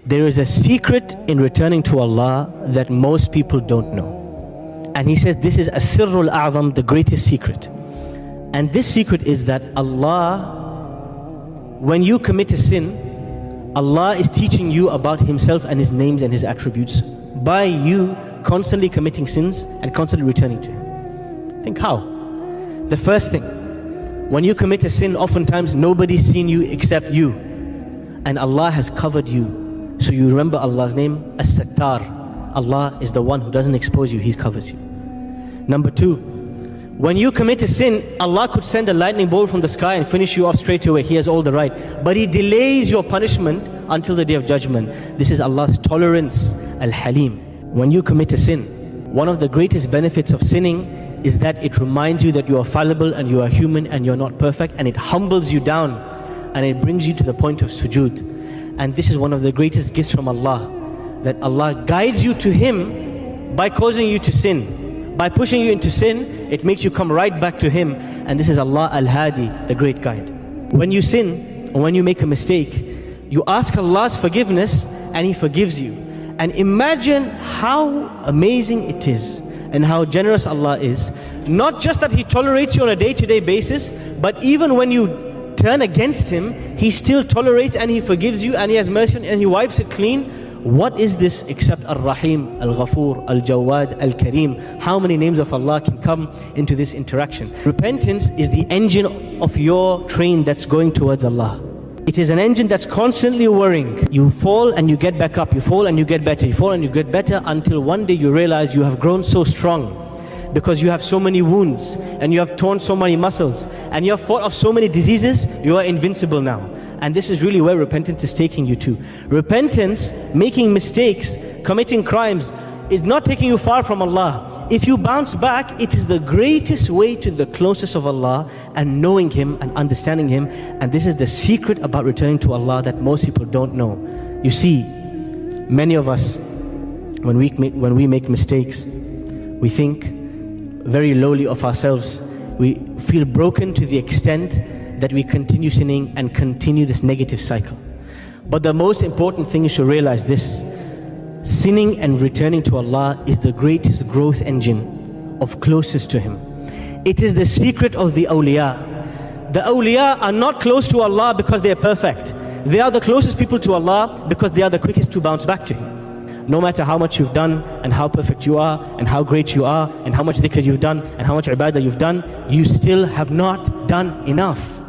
There is a secret in returning to Allah that most people don't know. And he says this is as-sirrul a'zam, the greatest secret. And this secret is that Allah, when you commit a sin, Allah is teaching you about Himself and His names and His attributes by you constantly committing sins and constantly returning to Him. Think how? The first thing, when you commit a sin, oftentimes nobody's seen you except you. And Allah has covered you. So you remember Allah's name, As-Sattar. Allah is the one who doesn't expose you, He covers you. Number two, when you commit a sin, Allah could send a lightning bolt from the sky and finish you off straight away. He has all the right. But He delays your punishment until the Day of Judgment. This is Allah's tolerance, Al-Halim. When you commit a sin, one of the greatest benefits of sinning is that it reminds you that you are fallible and you are human and you're not perfect, and it humbles you down and it brings you to the point of sujood. And this is one of the greatest gifts from Allah, that Allah guides you to Him by causing you to sin. By pushing you into sin, it makes you come right back to Him. And this is Allah Al-Hadi, the great guide. When you sin, or when you make a mistake, you ask Allah's forgiveness and He forgives you. And imagine how amazing it is and how generous Allah is. Not just that He tolerates you on a day-to-day basis, but even when you turn against Him, He still tolerates and He forgives you and He has mercy and He wipes it clean. What is this except Ar-Rahim, Al-Ghafur, Al-Jawad, Al-Kareem? How many names of Allah can come into this interaction? Repentance is the engine of your train that's going towards Allah. It is an engine that's constantly worrying. You fall and you get back up, you fall and you get better, you fall and you get better, until one day you realize you have grown so strong because you have so many wounds and you have torn so many muscles and you have fought off so many diseases, you are invincible now. And this is really where repentance is taking you to. Repentance, making mistakes, committing crimes, is not taking you far from Allah. If you bounce back, it is the greatest way to the closest of Allah and knowing Him and understanding Him. And this is the secret about returning to Allah that most people don't know. You see, many of us, when we make mistakes, we think very lowly of ourselves. We feel broken to the extent that we continue sinning and continue this negative cycle. But the most important thing is to realize this: sinning and returning to Allah is the greatest growth engine of closest to Him. It is the secret of the awliya. The awliya are not close to Allah because they are perfect. They are the closest people to Allah because they are the quickest to bounce back to Him. No matter how much you've done and how perfect you are and how great you are and how much dhikr you've done and how much ibadah you've done, you still have not done enough.